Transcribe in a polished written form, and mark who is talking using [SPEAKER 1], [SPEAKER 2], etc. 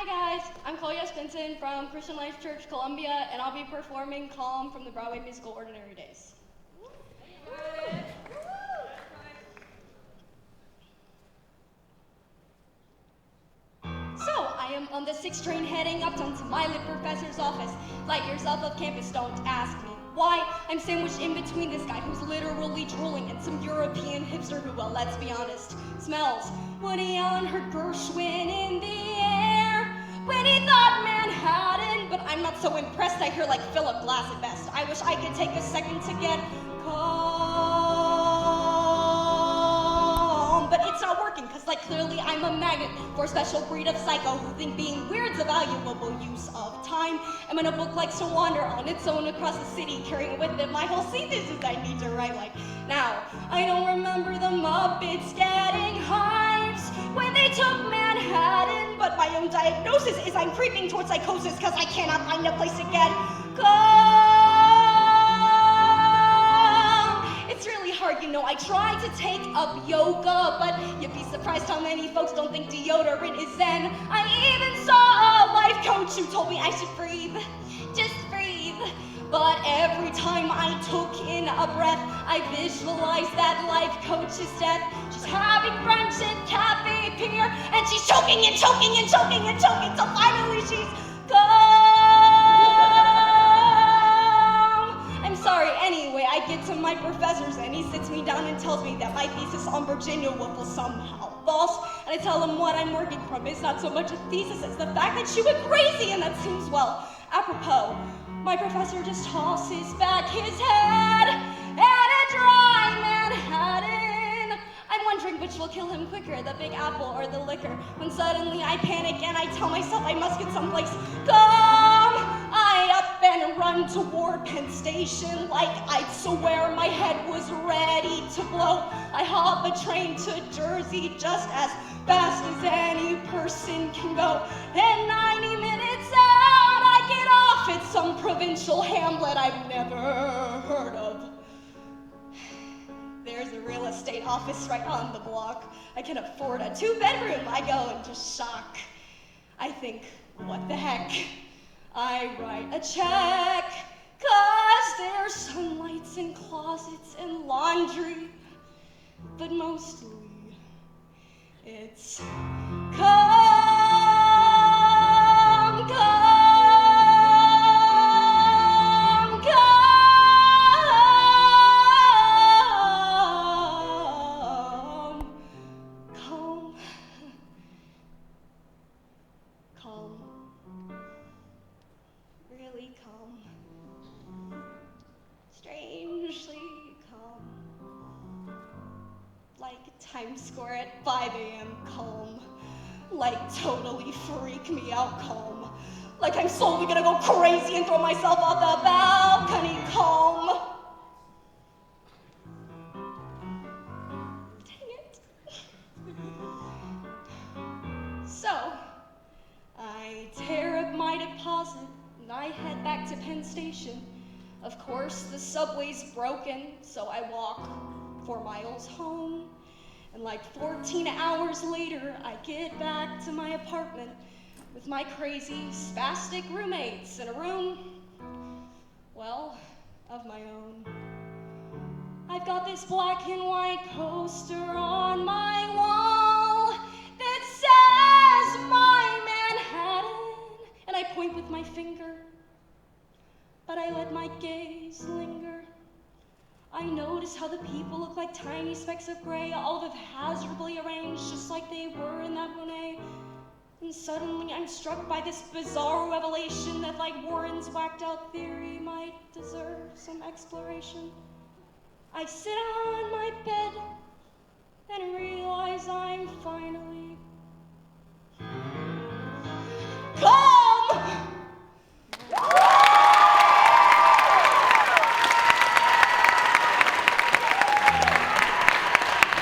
[SPEAKER 1] Hi guys, I'm Esbensen from Christian Life Church, Columbia, and I'll be performing Calm from the Broadway musical Ordinary Days. So, I am on the 6th train heading uptown to my lit professor's office. Light years off of campus, don't ask me why. I'm sandwiched in between this guy who's literally drooling and some European hipster who, well, let's be honest, smells Woody Allen heard Gershwin in the air when he thought Manhattan. But I'm not so impressed. I hear like Philip Glass at best. I wish I could take a second to get calm, but it's not working because like clearly I'm a magnet for a special breed of psycho who think being weird's a valuable use of time. And when a book likes to wander on its own across the city, carrying with it my whole thesis I need to write like now. I don't remember the Muppets getting hyped when they took Manhattan, but my own diagnosis is I'm creeping towards psychosis because I cannot find a place to get calm. It's really hard, you know. I tried to take up yoga, but you'd be surprised how many folks don't think deodorant is zen. I even saw a life coach who told me I should breathe, just breathe. But every time I took in a breath, I visualized that life coach's death. She's having brunch at Cafe Pier, and she's choking and choking and choking and choking, till finally she's calm. I'm sorry, anyway, I get to my professor's and he sits me down and tells me that my thesis on Virginia Woolf was somehow false. And I tell him what I'm working from is not so much a thesis as the fact that she went crazy, and that seems, well, apropos. My professor just tosses back his head at a dry Manhattan. I'm wondering which will kill him quicker, the Big Apple or the liquor, when suddenly I panic and I tell myself I must get someplace calm. I up and run toward Penn Station like I'd swear my head was ready to blow. I hop a train to Jersey just as fast as any person can go, and 90 minutes out I get off at some provincial hamlet I've never heard of. There's a real estate office right on the block. I can afford a 2-bedroom. I go and just shock. I think, what the heck? I write a check, 'cause there's sunlights and closets and laundry, but mostly it's calm, calm, calm, calm, calm, really calm, strangely calm, like Times Square at 5 a.m. calm, like totally freak me out calm, like I'm slowly gonna go crazy and throw myself off the balcony calm. Dang it. So, I tear up my deposit and I head back to Penn Station. Of course, the subway's broken, so I walk 4 miles home. And like 14 hours later, I get back to my apartment with my crazy, spastic roommates in a room, well, of my own. I've got this black and white poster on my wall that says my Manhattan, and I point with my finger, but I let my gaze linger. I notice how the people look like tiny specks of gray, all haphazardly arranged just like they were in that Monet. And suddenly I'm struck by this bizarre revelation that like Warren's whacked out theory might deserve some exploration. I sit on my bed and realize I'm finally